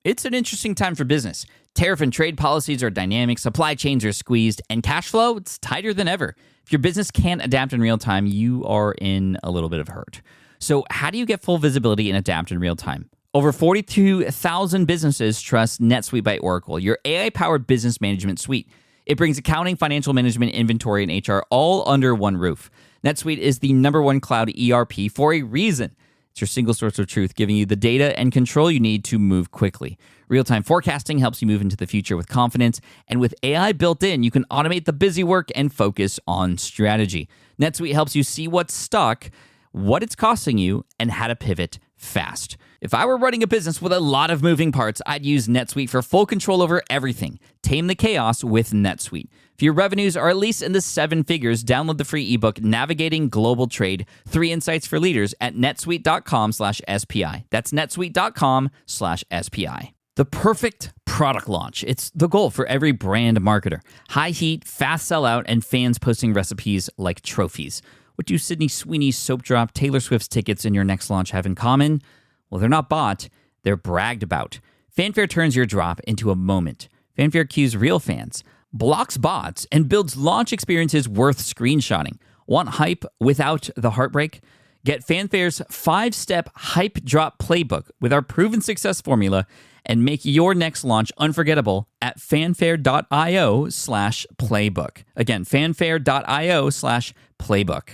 It's an interesting time for business. Tariff and trade policies are dynamic, supply chains are squeezed, and cash flow, it's tighter than ever. If your business can't adapt in real time, you are in a little bit of hurt. So how do you get full visibility and adapt in real time? Over 42,000 businesses trust NetSuite by Oracle, your AI-powered business management suite. It brings accounting, financial management, inventory, and HR all under one roof. NetSuite is the #1 cloud ERP for a reason. It's your single source of truth, giving you the data and control you need to move quickly. Real-time forecasting helps you move into the future with confidence, and with AI built in, you can automate the busy work and focus on strategy. NetSuite helps you see what's stuck, what it's costing you, and how to pivot fast. If I were running a business with a lot of moving parts, I'd use NetSuite for full control over everything. Tame the chaos with NetSuite. If your revenues are at least in the 7 figures, download the free ebook, Navigating Global Trade, 3 Insights for Leaders at netsuite.com/SPI. That's netsuite.com/SPI. The perfect product launch. It's the goal for every brand marketer. High heat, fast sellout, and fans posting recipes like trophies. What do Sydney Sweeney's soap drop, Taylor Swift's tickets, and your next launch have in common? Well, they're not bought, they're bragged about. Fanfare turns your drop into a moment. Fanfare cues real fans, blocks bots, and builds launch experiences worth screenshotting. Want hype without the heartbreak? Get Fanfare's 5-step hype drop playbook with our proven success formula and make your next launch unforgettable at fanfare.io/playbook. Again, fanfare.io/playbook.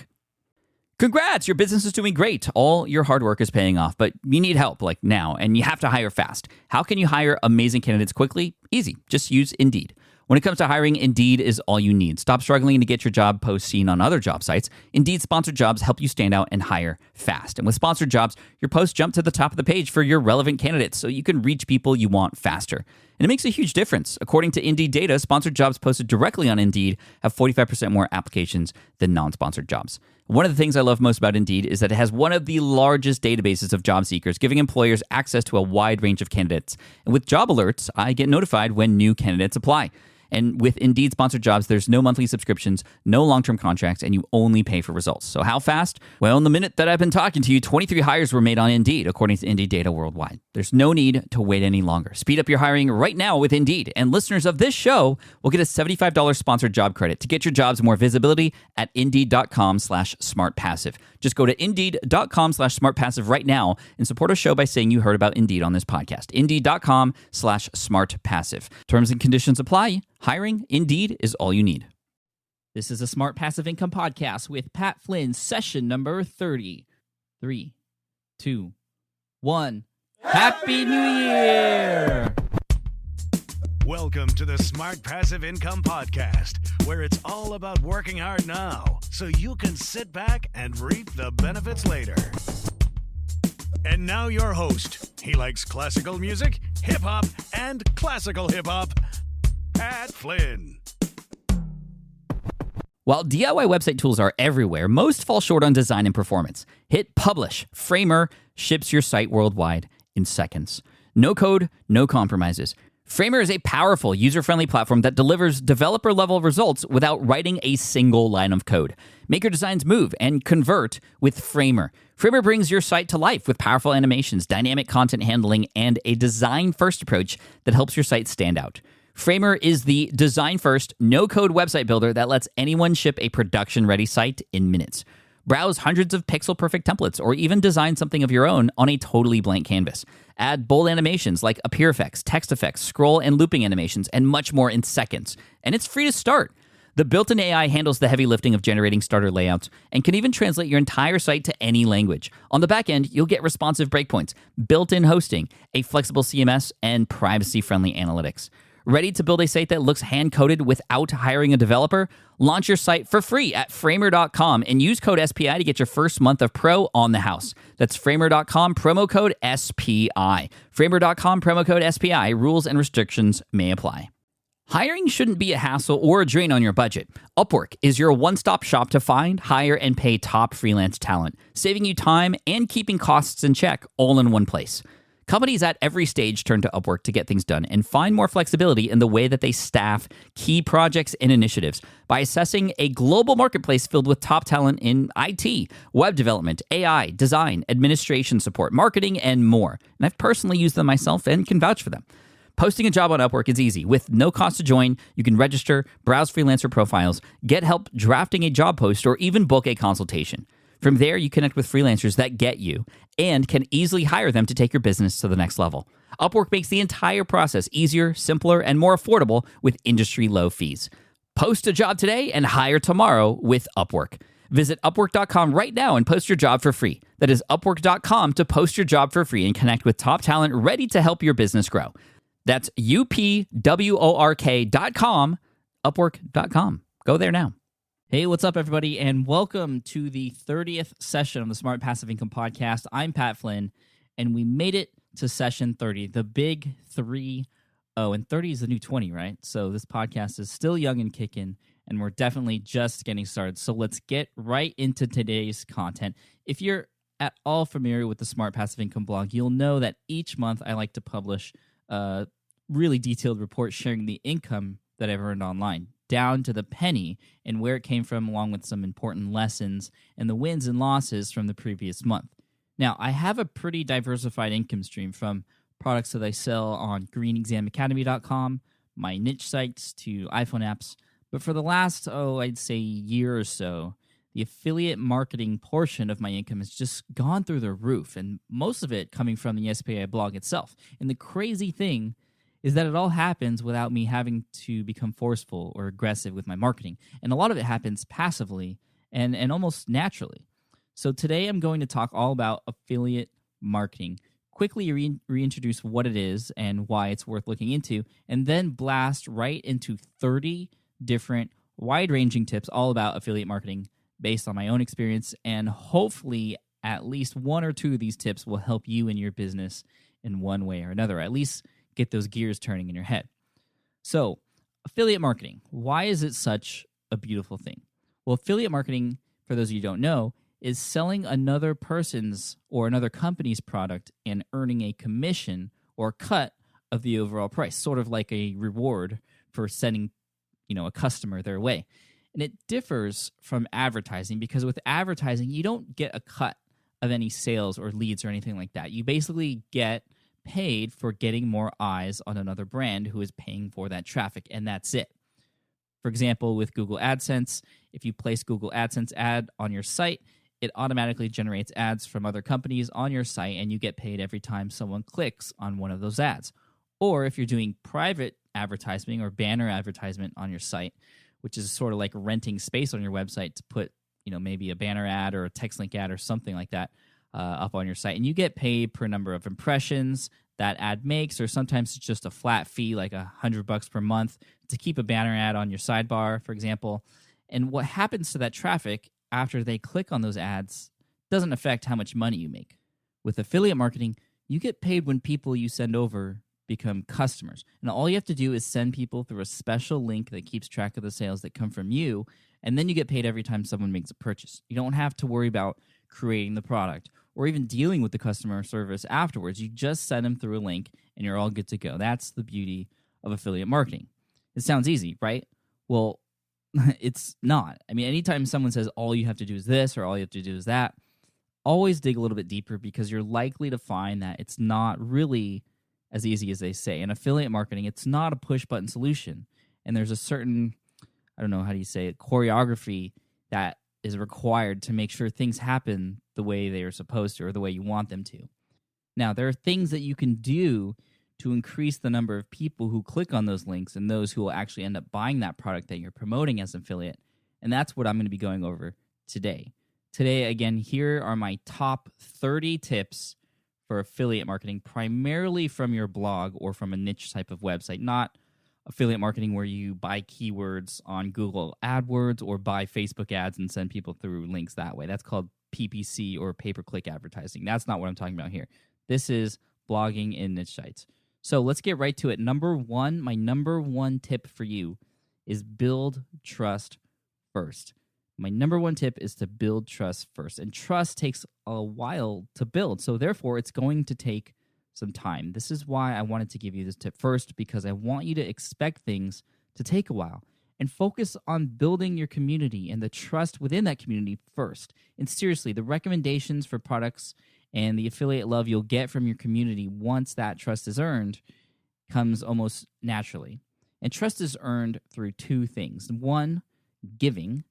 Congrats, your business is doing great. All your hard work is paying off, but you need help like now, and you have to hire fast. How can you hire amazing candidates quickly? Easy. Just use Indeed. When it comes to hiring, Indeed is all you need. Stop struggling to get your job post seen on other job sites. Indeed sponsored jobs help you stand out and hire fast. And with sponsored jobs, your posts jump to the top of the page for your relevant candidates so you can reach people you want faster. And it makes a huge difference. According to Indeed data, sponsored jobs posted directly on Indeed have 45% more applications than non-sponsored jobs. One of the things I love most about Indeed is that it has one of the largest databases of job seekers, giving employers access to a wide range of candidates. And with job alerts, I get notified when new candidates apply. And with Indeed sponsored jobs, there's no monthly subscriptions, no long-term contracts, and you only pay for results. So how fast? Well, in the minute that I've been talking to you, 23 hires were made on Indeed, according to Indeed data worldwide. There's no need to wait any longer. Speed up your hiring right now with Indeed. And listeners of this show will get a $75 sponsored job credit to get your jobs more visibility at Indeed.com/smartpassive. Just go to Indeed.com/smartpassive right now and support our show by saying you heard about Indeed on this podcast. Indeed.com/smartpassive. Terms and conditions apply. Hiring, Indeed, is all you need. This is a Smart Passive Income Podcast with Pat Flynn, session number 30. 3, 2, 1. Happy New Year! Welcome to the Smart Passive Income Podcast, where it's all about working hard now so you can sit back and reap the benefits later. And now your host. He likes classical music, hip-hop, and classical hip-hop, Pat Flynn. While DIY website tools are everywhere, most fall short on design and performance. Hit publish. Framer ships your site worldwide in seconds. No code, no compromises. Framer is a powerful, user-friendly platform that delivers developer-level results without writing a single line of code. Make your designs move and convert with Framer. Framer brings your site to life with powerful animations, dynamic content handling, and a design-first approach that helps your site stand out. Framer is the design-first, no-code website builder that lets anyone ship a production-ready site in minutes. Browse hundreds of pixel-perfect templates or even design something of your own on a totally blank canvas. Add bold animations like appear effects, text effects, scroll and looping animations, and much more in seconds. And it's free to start. The built-in AI handles the heavy lifting of generating starter layouts and can even translate your entire site to any language. On the back end, you'll get responsive breakpoints, built-in hosting, a flexible CMS, and privacy-friendly analytics. Ready to build a site that looks hand-coded without hiring a developer? Launch your site for free at Framer.com and use code SPI to get your first month of pro on the house. That's Framer.com, promo code SPI. Framer.com, promo code SPI. Rules and restrictions may apply. Hiring shouldn't be a hassle or a drain on your budget. Upwork is your one-stop shop to find, hire, and pay top freelance talent, saving you time and keeping costs in check all in one place. Companies at every stage turn to Upwork to get things done and find more flexibility in the way that they staff key projects and initiatives by assessing a global marketplace filled with top talent in IT, web development, AI, design, administration support, marketing, and more. And I've personally used them myself and can vouch for them. Posting a job on Upwork is easy. With no cost to join, you can register, browse freelancer profiles, get help drafting a job post, or even book a consultation. From there, you connect with freelancers that get you and can easily hire them to take your business to the next level. Upwork makes the entire process easier, simpler, and more affordable with industry-low fees. Post a job today and hire tomorrow with Upwork. Visit Upwork.com right now and post your job for free. That is Upwork.com to post your job for free and connect with top talent ready to help your business grow. That's UPWORK.com, Upwork.com. Go there now. Hey, what's up, everybody, and welcome to the 30th session of the Smart Passive Income Podcast. I'm Pat Flynn, and we made it to session 30, the big 3-0, and 30 is the new 20, right? So this podcast is still young and kicking, and we're definitely just getting started. So let's get right into today's content. If you're at all familiar with the Smart Passive Income blog, you'll know that each month I like to publish a really detailed report sharing the income that I've earned online, down to the penny and where it came from, along with some important lessons and the wins and losses from the previous month. Now, I have a pretty diversified income stream from products that I sell on greenexamacademy.com, my niche sites, to iPhone apps. But for the last, I'd say year or so, the affiliate marketing portion of my income has just gone through the roof, and most of it coming from the SPI blog itself. And the crazy thing is that it all happens without me having to become forceful or aggressive with my marketing. And a lot of it happens passively and almost naturally. So today I'm going to talk all about affiliate marketing, quickly reintroduce what it is and why it's worth looking into, and then blast right into 30 different wide-ranging tips all about affiliate marketing based on my own experience. And hopefully at least one or two of these tips will help you in your business in one way or another, at least get those gears turning in your head. So, affiliate marketing, why is it such a beautiful thing? Well, affiliate marketing, for those of you who don't know, is selling another person's or another company's product and earning a commission or cut of the overall price, sort of like a reward for sending, a customer their way. And it differs from advertising because with advertising, you don't get a cut of any sales or leads or anything like that. You basically get paid for getting more eyes on another brand who is paying for that traffic, and that's it. For example, with Google AdSense, if you place Google AdSense ad on your site, it automatically generates ads from other companies on your site, and you get paid every time someone clicks on one of those ads. Or if you're doing private advertising or banner advertisement on your site, which is sort of like renting space on your website to put, maybe a banner ad or a text link ad or something like that up on your site, and you get paid per number of impressions that ad makes, or sometimes it's just a flat fee, like $100 per month to keep a banner ad on your sidebar, for example. And what happens to that traffic after they click on those ads doesn't affect how much money you make. With affiliate marketing, you get paid when people you send over become customers. And all you have to do is send people through a special link that keeps track of the sales that come from you, and then you get paid every time someone makes a purchase. You don't have to worry about creating the product or even dealing with the customer service afterwards. You just send them through a link and you're all good to go. That's the beauty of affiliate marketing. It sounds easy, right? Well, it's not. I mean, anytime someone says all you have to do is this or all you have to do is that, always dig a little bit deeper because you're likely to find that it's not really as easy as they say. In affiliate marketing, it's not a push-button solution. And there's a certain, choreography that is required to make sure things happen the way they are supposed to or the way you want them to. Now, there are things that you can do to increase the number of people who click on those links and those who will actually end up buying that product that you're promoting as an affiliate. And that's what I'm going to be going over today. Today, again, here are my top 30 tips for affiliate marketing, primarily from your blog or from a niche type of website, not affiliate marketing where you buy keywords on Google AdWords or buy Facebook ads and send people through links that way. That's called PPC or pay-per-click advertising. That's not what I'm talking about here. This is blogging in niche sites. So let's get right to it. My number one tip for you is build trust first. My number one tip is to build trust first. And trust takes a while to build. So therefore, it's going to take some time. This is why I wanted to give you this tip first, because I want you to expect things to take a while and focus on building your community and the trust within that community first. And seriously, the recommendations for products and the affiliate love you'll get from your community once that trust is earned comes almost naturally. And trust is earned through two things. One, giving,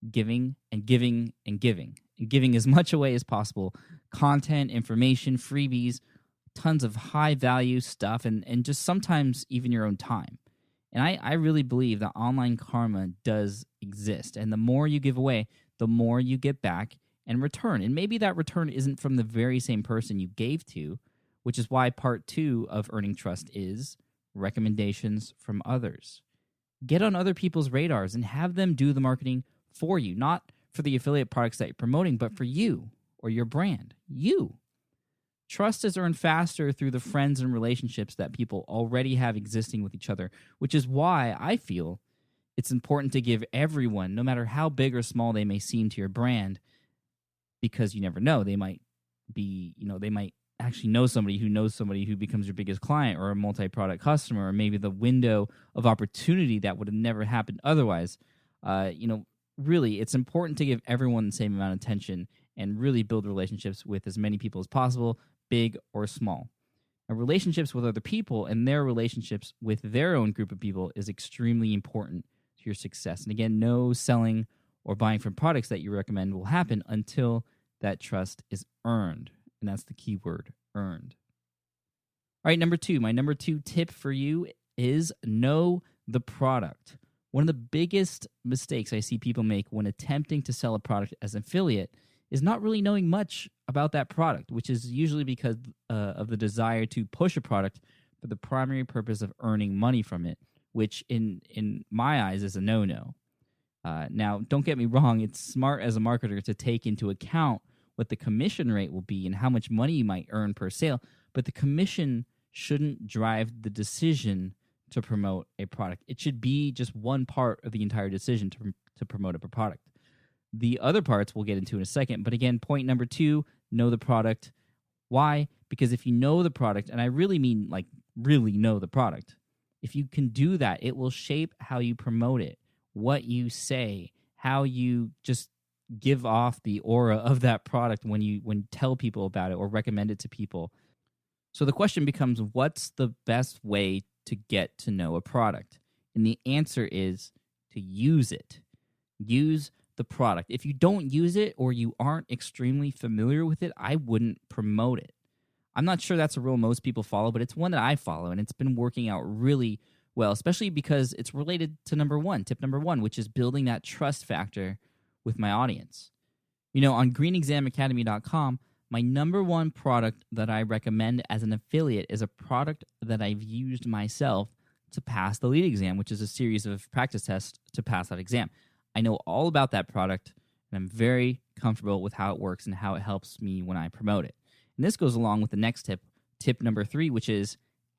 and giving, and giving as much away as possible. Content, information, freebies, tons of high-value stuff, and just sometimes even your own time. And I really believe that online karma does exist. And the more you give away, the more you get back and return. And maybe that return isn't from the very same person you gave to, which is why part 2 of earning trust is recommendations from others. Get on other people's radars and have them do the marketing for you, not for the affiliate products that you're promoting, but for you or your brand. You. Trust is earned faster through the friends and relationships that people already have existing with each other, which is why I feel it's important to give everyone, no matter how big or small they may seem to your brand, because you never know. They might be, they might actually know somebody who becomes your biggest client or a multi-product customer, or maybe the window of opportunity that would have never happened otherwise. Really, it's important to give everyone the same amount of attention and really build relationships with as many people as possible, big or small. Now, relationships with other people and their relationships with their own group of people is extremely important to your success. And again, no selling or buying from products that you recommend will happen until that trust is earned. And that's the key word, earned. All right, number 2. My number 2 tip for you is know the product. One of the biggest mistakes I see people make when attempting to sell a product as an affiliate is not really knowing much about that product, which is usually because of the desire to push a product for the primary purpose of earning money from it, which in my eyes is a no-no. Now, don't get me wrong, it's smart as a marketer to take into account what the commission rate will be and how much money you might earn per sale, but the commission shouldn't drive the decision to promote a product. It should be just one part of the entire decision to promote a product. The other parts we'll get into in a second, but again, point number 2, know the product. Why? Because if you know the product, and I really mean like really know the product, if you can do that, it will shape how you promote it, what you say, how you just give off the aura of that product when you tell people about it or recommend it to people. So the question becomes, what's the best way to get to know a product? And the answer is to use it. Use the product. If you don't use it or you aren't extremely familiar with it, I wouldn't promote it. I'm not sure that's a rule most people follow, but it's one that I follow, and it's been working out really well, especially because it's related to tip number 1, which is building that trust factor with my audience. On greenexamacademy.com, my number 1 product that I recommend as an affiliate is a product that I've used myself to pass the lead exam, which is a series of practice tests to pass that exam. I know all about that product, and I'm very comfortable with how it works and how it helps me when I promote it. And this goes along with the next tip number 3, which is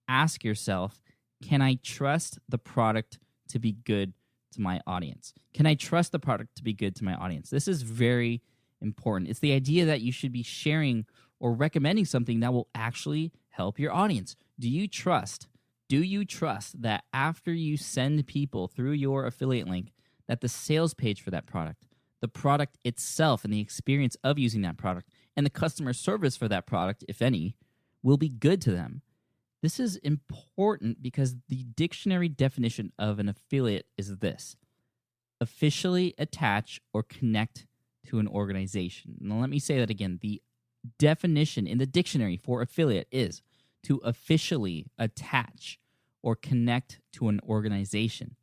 ask yourself, can I trust the product to be good to my audience? Can I trust the product to be good to my audience? This is very important. It's the idea that you should be sharing or recommending something that will actually help your audience. Do you trust that after you send people through your affiliate link, that the sales page for that product, the product itself and the experience of using that product, and the customer service for that product, if any, will be good to them? This is important because the dictionary definition of an affiliate is this: officially attach or connect to an organization. Now, let me say that again. The definition in the dictionary for affiliate is to officially attach or connect to an organization.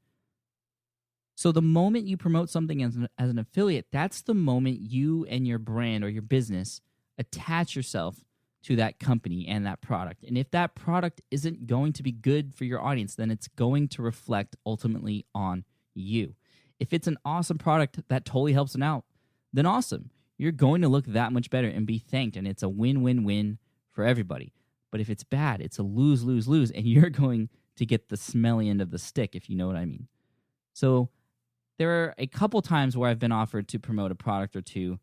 So the moment you promote something as an affiliate, that's the moment you and your brand or your business attach yourself to that company and that product. And if that product isn't going to be good for your audience, then it's going to reflect ultimately on you. If it's an awesome product that totally helps them out, then awesome. You're going to look that much better and be thanked, and it's a win-win-win for everybody. But if it's bad, it's a lose-lose-lose, and you're going to get the smelly end of the stick, if you know what I mean. So there are a couple times where I've been offered to promote a product or two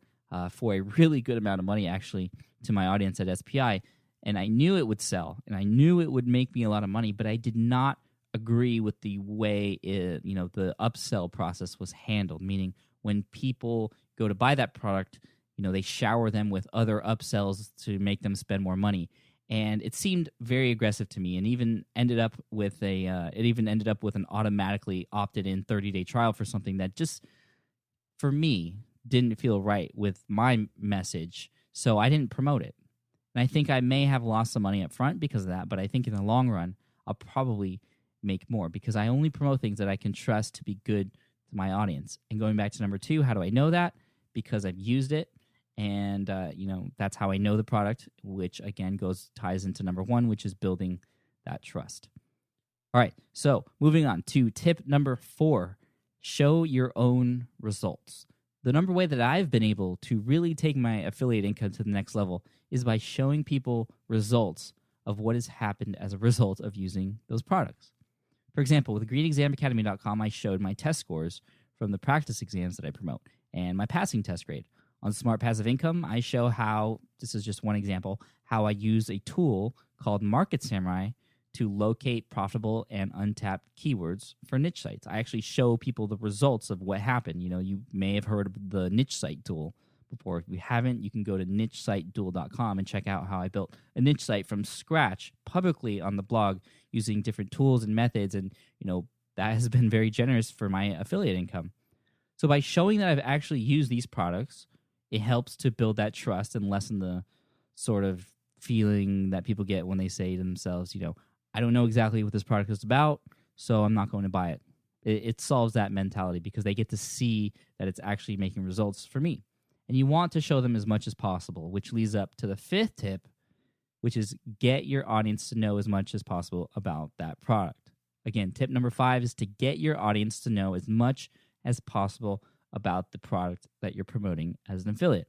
for a really good amount of money, actually, to my audience at SPI. and I knew it would sell, and I knew it would make me a lot of money, but I did not agree with the way the upsell process was handled, meaning when people go to buy that product, they shower them with other upsells to make them spend more money. And it seemed very aggressive to me, and even ended up with an automatically opted-in 30-day trial for something that just, for me, didn't feel right with my message, so I didn't promote it. And I think I may have lost some money up front because of that, but I think in the long run, I'll probably make more because I only promote things that I can trust to be good to my audience. And going back to number 2, how do I know that? Because I've used it. And, that's how I know the product, which, again, ties into number 1, which is building that trust. All right, so moving on to tip number 4, show your own results. The number way that I've been able to really take my affiliate income to the next level is by showing people results of what has happened as a result of using those products. For example, with greenexamacademy.com, I showed my test scores from the practice exams that I promote and my passing test grade. On Smart Passive Income, I show how, this is just one example, how I use a tool called Market Samurai to locate profitable and untapped keywords for niche sites. I actually show people the results of what happened. You may have heard of the niche site tool before. If you haven't, you can go to nichesitetool.com and check out how I built a niche site from scratch publicly on the blog using different tools and methods, and that has been very generous for my affiliate income. So by showing that I've actually used these products, it helps to build that trust and lessen the sort of feeling that people get when they say to themselves, I don't know exactly what this product is about, so I'm not going to buy it. It solves that mentality because they get to see that it's actually making results for me. And you want to show them as much as possible, which leads up to the 5th tip, which is get your audience to know as much as possible about that product. Again, tip number 5 is to get your audience to know as much as possible about the product that you're promoting as an affiliate.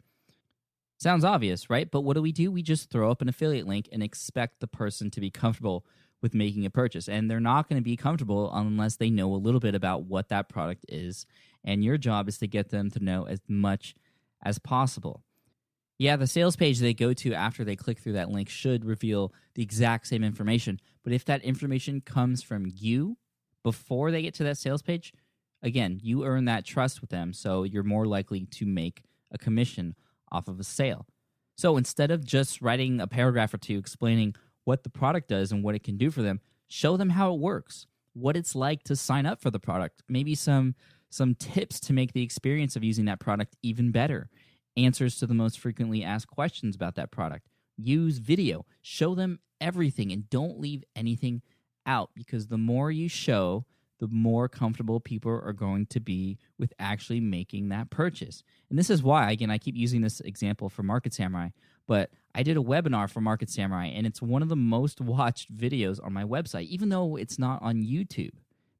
Sounds obvious, right? But what do? We just throw up an affiliate link and expect the person to be comfortable with making a purchase. And they're not going to be comfortable unless they know a little bit about what that product is. And your job is to get them to know as much as possible. Yeah, the sales page they go to after they click through that link should reveal the exact same information. But if that information comes from you before they get to that sales page, again, you earn that trust with them, so you're more likely to make a commission off of a sale. So instead of just writing a paragraph or 2 explaining what the product does and what it can do for them, show them how it works, what it's like to sign up for the product, maybe some tips to make the experience of using that product even better, answers to the most frequently asked questions about that product. Use video. Show them everything and don't leave anything out, because the more you show, the more comfortable people are going to be with actually making that purchase. And this is why, again, I keep using this example for Market Samurai, but I did a webinar for Market Samurai, and it's one of the most watched videos on my website, even though it's not on YouTube.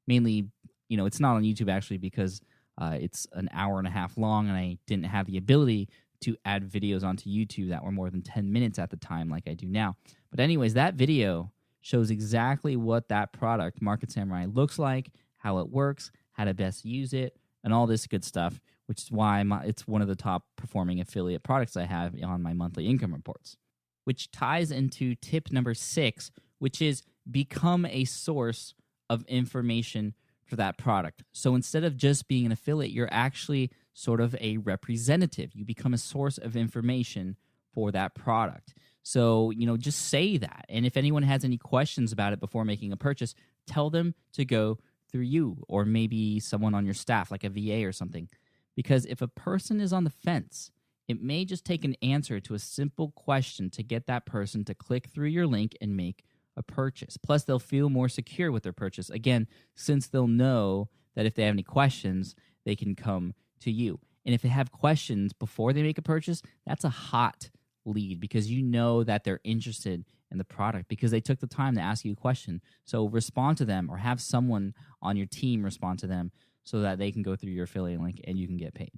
Mainly, it's not on YouTube actually because it's an hour and a half long, and I didn't have the ability to add videos onto YouTube that were more than 10 minutes at the time like I do now. But anyways, that video shows exactly what that product, Market Samurai, looks like, how it works, how to best use it, and all this good stuff, which is why it's one of the top performing affiliate products I have on my monthly income reports. Which ties into tip number 6, which is become a source of information for that product. So instead of just being an affiliate, you're actually sort of a representative. You become a source of information for that product. So, just say that. And if anyone has any questions about it before making a purchase, tell them to go through you or maybe someone on your staff, like a VA or something. Because if a person is on the fence, it may just take an answer to a simple question to get that person to click through your link and make a purchase. Plus, they'll feel more secure with their purchase. Again, since they'll know that if they have any questions, they can come to you. And if they have questions before they make a purchase, that's a hot lead because you know that they're interested in the product because they took the time to ask you a question. So respond to them or have someone on your team respond to them so that they can go through your affiliate link and you can get paid.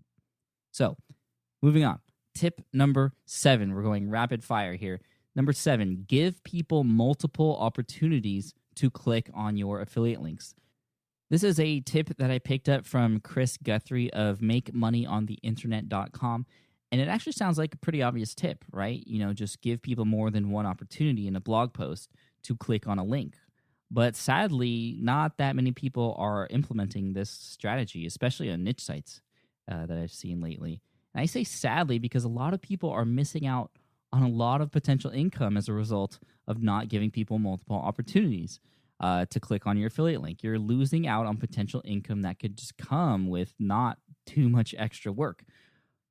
So moving on. Tip number 7. We're going rapid fire here. Number 7, give people multiple opportunities to click on your affiliate links. This is a tip that I picked up from Chris Guthrie of MakeMoneyOnTheInternet.com. And it actually sounds like a pretty obvious tip, right? Just give people more than one opportunity in a blog post to click on a link. But sadly, not that many people are implementing this strategy, especially on niche sites that I've seen lately. And I say sadly because a lot of people are missing out on a lot of potential income as a result of not giving people multiple opportunities to click on your affiliate link. You're losing out on potential income that could just come with not too much extra work.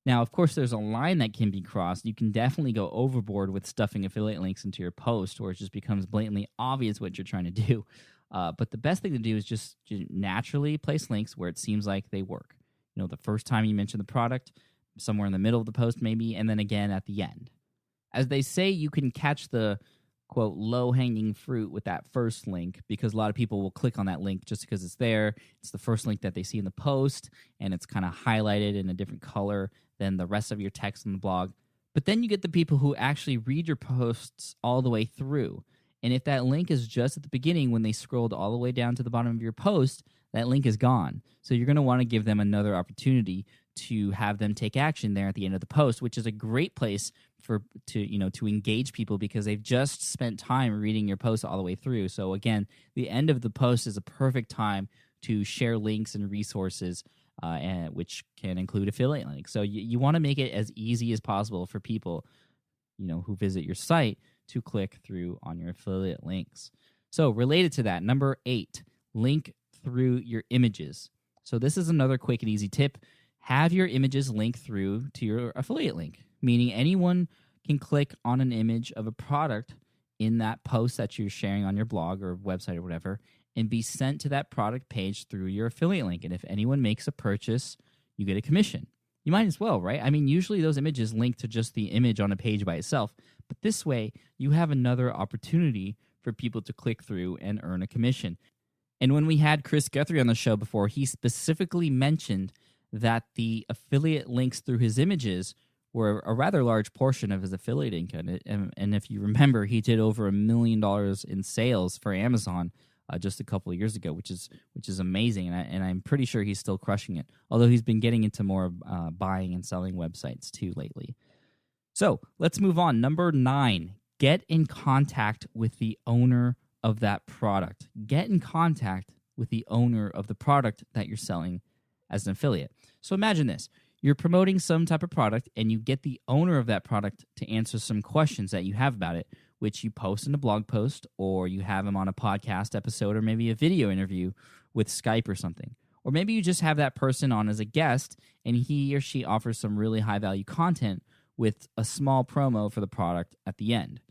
Now, of course, there's a line that can be crossed. You can definitely go overboard with stuffing affiliate links into your post, where it just becomes blatantly obvious what you're trying to do. But the best thing to do is just naturally place links where it seems like they work. The first time you mention the product, somewhere in the middle of the post maybe, and then again at the end. As they say, you can catch the, quote, low-hanging fruit with that first link, because a lot of people will click on that link just because it's there. It's the first link that they see in the post, and it's kind of highlighted in a different color than the rest of your text in the blog. But then you get the people who actually read your posts all the way through. And if that link is just at the beginning when they scrolled all the way down to the bottom of your post, that link is gone. So you're going to want to give them another opportunity to have them take action there at the end of the post, which is a great place to engage people, because they've just spent time reading your post all the way through. So again, the end of the post is a perfect time to share links and resources, which can include affiliate links. So you want to make it as easy as possible for people who visit your site to click through on your affiliate links. So related to that, number 8, link through your images. So this is another quick and easy tip. Have your images link through to your affiliate link, meaning anyone can click on an image of a product in that post that you're sharing on your blog or website or whatever, and be sent to that product page through your affiliate link. And if anyone makes a purchase, you get a commission. You might as well, right? I mean, usually those images link to just the image on a page by itself, but this way you have another opportunity for people to click through and earn a commission. And when we had Chris Guthrie on the show before, he specifically mentioned that the affiliate links through his images were a rather large portion of his affiliate income. And if you remember, he did over $1 million in sales for Amazon just a couple of years ago, which is amazing. And I'm pretty sure he's still crushing it, although he's been getting into more buying and selling websites too lately. So let's move on. Number 9, get in contact with the owner of that product. Get in contact with the owner of the product that you're selling as an affiliate. So imagine this. You're promoting some type of product and you get the owner of that product to answer some questions that you have about it, which you post in a blog post, or you have him on a podcast episode, or maybe a video interview with Skype or something. Or maybe you just have that person on as a guest and he or she offers some really high value content with a small promo for the product at the end.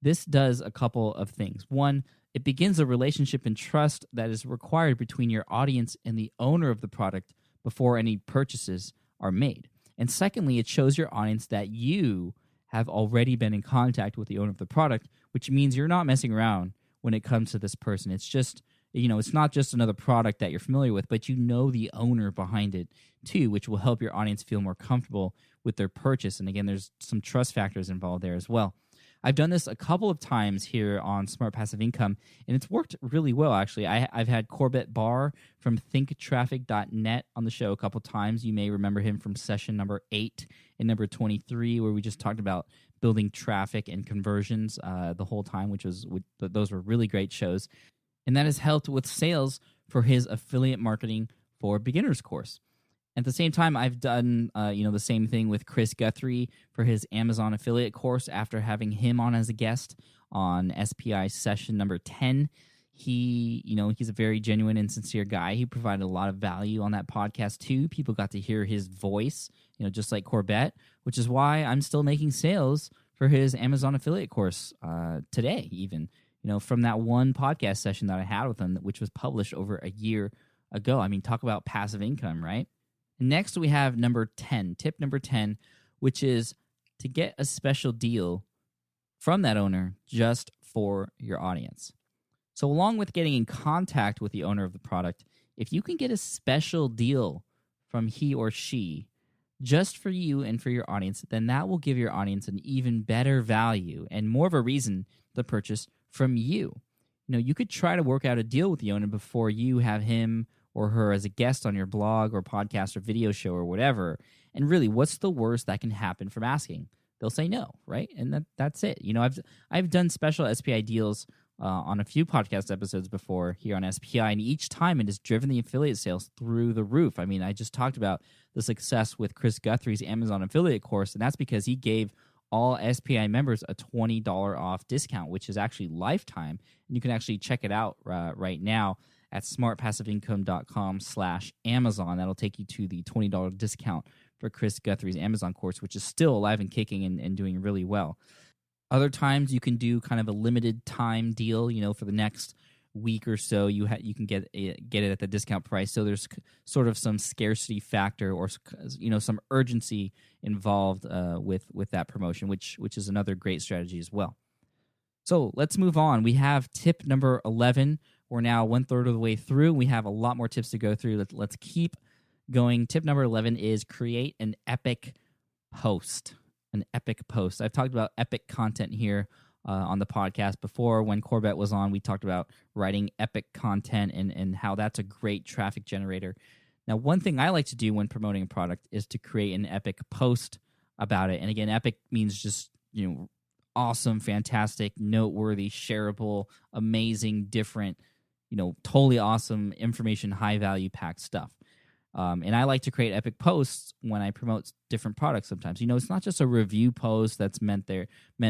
This does a couple of things. One, it begins a relationship and trust that is required between your audience and the owner of the product before any purchases are made. And secondly, it shows your audience that you have already been in contact with the owner of the product, which means you're not messing around when it comes to this person. It's just, it's not just another product that you're familiar with, but you know the owner behind it too, which will help your audience feel more comfortable with their purchase. And again, there's some trust factors involved there as well. I've done this a couple of times here on Smart Passive Income, and it's worked really well, actually. I've had Corbett Barr from thinktraffic.net on the show a couple of times. You may remember him from session number 8 and number 23, where we just talked about building traffic and conversions the whole time, those were really great shows. And that has helped with sales for his affiliate marketing for beginners course. At the same time, I've done the same thing with Chris Guthrie for his Amazon affiliate course after having him on as a guest on SPI session number 10. He's a very genuine and sincere guy. He provided a lot of value on that podcast too. People got to hear his voice, just like Corbett, which is why I'm still making sales for his Amazon affiliate course today even, from that one podcast session that I had with him, which was published over a year ago. I mean, talk about passive income, right? Next, we have tip number 10, which is to get a special deal from that owner just for your audience. So along with getting in contact with the owner of the product, if you can get a special deal from he or she just for you and for your audience, then that will give your audience an even better value and more of a reason to purchase from you. You could try to work out a deal with the owner before you have him or her as a guest on your blog or podcast or video show or whatever. And really, what's the worst that can happen from asking? They'll say no, right? And that's it. I've done special SPI deals on a few podcast episodes before here on SPI, and each time it has driven the affiliate sales through the roof. I mean, I just talked about the success with Chris Guthrie's Amazon affiliate course, and that's because he gave all SPI members a $20 off discount, which is actually lifetime. And you can actually check it out right now at smartpassiveincome.com/Amazon. That'll take you to the $20 discount for Chris Guthrie's Amazon course, which is still alive and kicking and doing really well. Other times you can do kind of a limited time deal, for the next week or so. You can get it at the discount price. So there's sort of some scarcity factor or some urgency involved with that promotion, which is another great strategy as well. So let's move on. We have tip number 11. We're now 1/3 of the way through. We have a lot more tips to go through. Let's keep going. Tip number 11 is create an epic post. An epic post. I've talked about epic content here on the podcast before. When Corbett was on, we talked about writing epic content and how that's a great traffic generator. Now, one thing I like to do when promoting a product is to create an epic post about it. And again, epic means just, awesome, fantastic, noteworthy, shareable, amazing, different, totally awesome information, high value packed stuff. And I like to create epic posts when I promote different products sometimes. It's not just a review post that's meant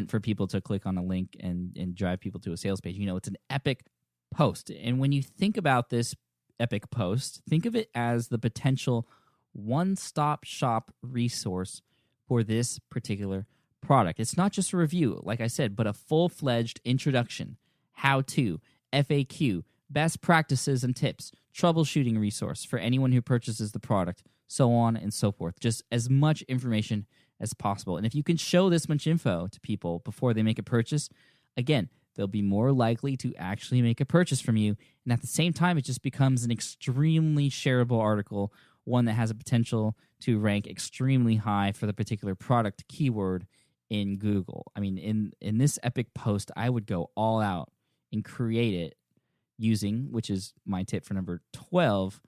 for people to click on a link and drive people to a sales page. It's an epic post. And when you think about this epic post, think of it as the potential one-stop shop resource for this particular product. It's not just a review, like I said, but a full-fledged introduction, how-to, FAQ, best practices and tips, troubleshooting resource for anyone who purchases the product, so on and so forth. Just as much information as possible. And if you can show this much info to people before they make a purchase, again, they'll be more likely to actually make a purchase from you. And at the same time, it just becomes an extremely shareable article, one that has a potential to rank extremely high for the particular product keyword in Google. I mean, in this epic post, I would go all out and create it using, which is my tip for number 12,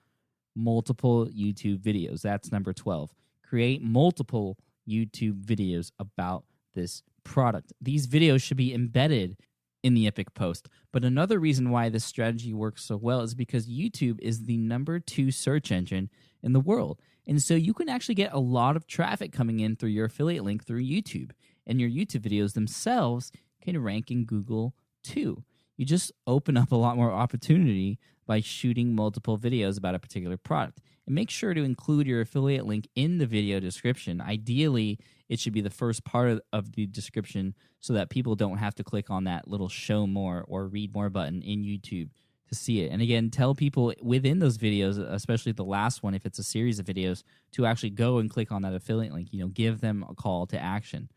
multiple YouTube videos. That's number 12. Create multiple YouTube videos about this product. These videos should be embedded in the epic post. But another reason why this strategy works so well is because YouTube is the number 2 search engine in the world. And so you can actually get a lot of traffic coming in through your affiliate link through YouTube. And your YouTube videos themselves can rank in Google too. You just open up a lot more opportunity by shooting multiple videos about a particular product. And make sure to include your affiliate link in the video description. Ideally, it should be the first part of the description so that people don't have to click on that little show more or read more button in YouTube to see it. And again, tell people within those videos, especially the last one, if it's a series of videos, to actually go and click on that affiliate link. Give them a call to action.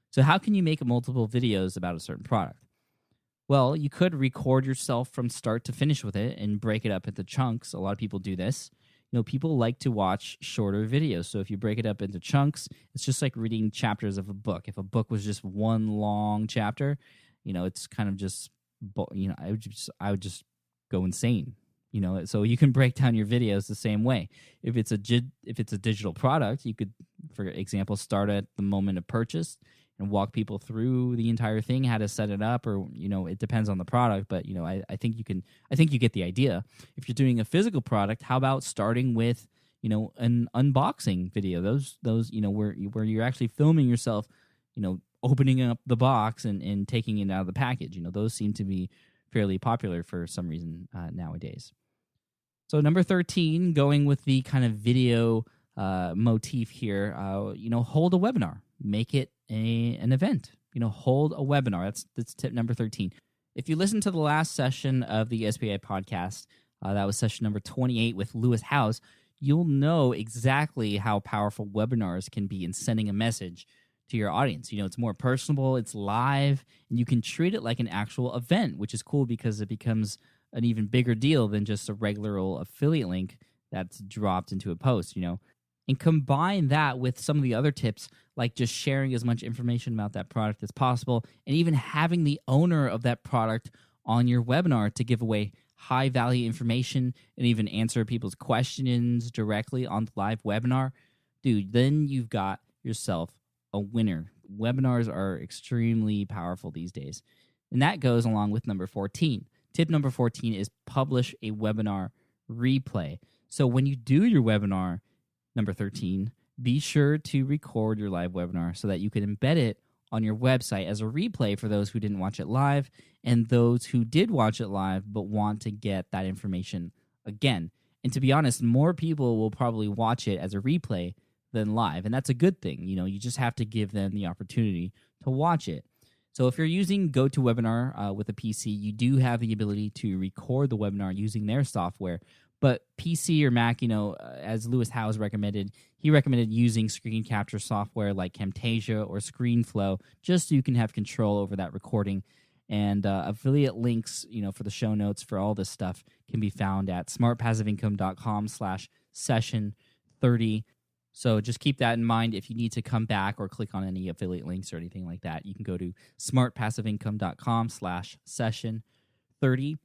So how can you make multiple videos about a certain product? Well, you could record yourself from start to finish with it and break it up into chunks. A lot of people do this. People like to watch shorter videos. So if you break it up into chunks, it's just like reading chapters of a book. If a book was just one long chapter, it's kind of just, I would just go insane. So you can break down your videos the same way. If it's a digital product, you could, for example, start at the moment of purchase and walk people through the entire thing, how to set it up, or it depends on the product. But I think you get the idea. If you're doing a physical product, how about starting with an unboxing video? Those where you're actually filming yourself, opening up the box and taking it out of the package. Those seem to be fairly popular for some reason nowadays. So number 13, going with the kind of video motif here, hold a webinar. Make it an event. Hold a webinar. That's tip number 13. If you listen to the last session of the SPI podcast, that was session number 28 with Lewis Howes, you'll know exactly how powerful webinars can be in sending a message to your audience. It's more personable, it's live, and you can treat it like an actual event, which is cool because it becomes an even bigger deal than just a regular old affiliate link that's dropped into a post, And combine that with some of the other tips, like just sharing as much information about that product as possible, and even having the owner of that product on your webinar to give away high-value information and even answer people's questions directly on the live webinar, dude, then you've got yourself a winner. Webinars are extremely powerful these days. And that goes along with number 14. Tip number 14 is publish a webinar replay. So when you do your webinar, number 13, be sure to record your live webinar so that you can embed it on your website as a replay for those who didn't watch it live and those who did watch it live but want to get that information again. And to be honest, more people will probably watch it as a replay than live, and that's a good thing. You just have to give them the opportunity to watch it. So if you're using GoToWebinar with a PC, you do have the ability to record the webinar using their software. But PC or Mac, as Lewis Howes recommended, he recommended using screen capture software like Camtasia or ScreenFlow, just so you can have control over that recording. And affiliate links, for the show notes for all this stuff can be found at smartpassiveincome.com/session30. So just keep that in mind. If you need to come back or click on any affiliate links or anything like that, you can go to smartpassiveincome.com/session30.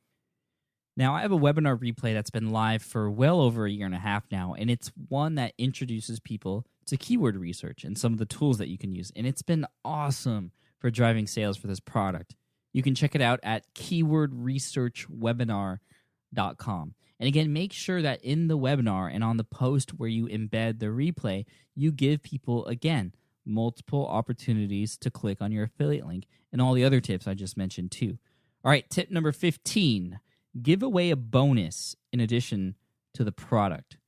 Now, I have a webinar replay that's been live for well over a year and a half now, and it's one that introduces people to keyword research and some of the tools that you can use. And it's been awesome for driving sales for this product. You can check it out at keywordresearchwebinar.com. And again, make sure that in the webinar and on the post where you embed the replay, you give people, again, multiple opportunities to click on your affiliate link and all the other tips I just mentioned too. All right, tip number 15, give away a bonus in addition to the product.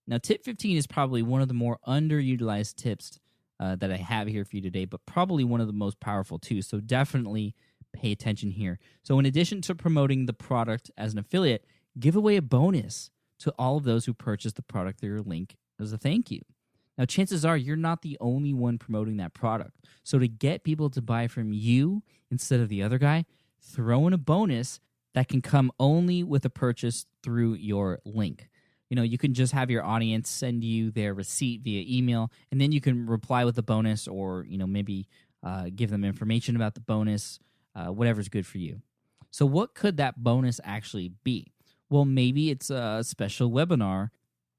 Now, tip 15 is probably one of the more underutilized tips that I have here for you today, but probably one of the most powerful too. So definitely pay attention here. So in addition to promoting the product as an affiliate, give away a bonus to all of those who purchase the product through your link as a thank you. Now, chances are you're not the only one promoting that product. So to get people to buy from you instead of the other guy, throw in a bonus that can come only with a purchase through your link. You can just have your audience send you their receipt via email, and then you can reply with a bonus or, maybe give them information about the bonus, whatever's good for you. So what could that bonus actually be? Well, maybe it's a special webinar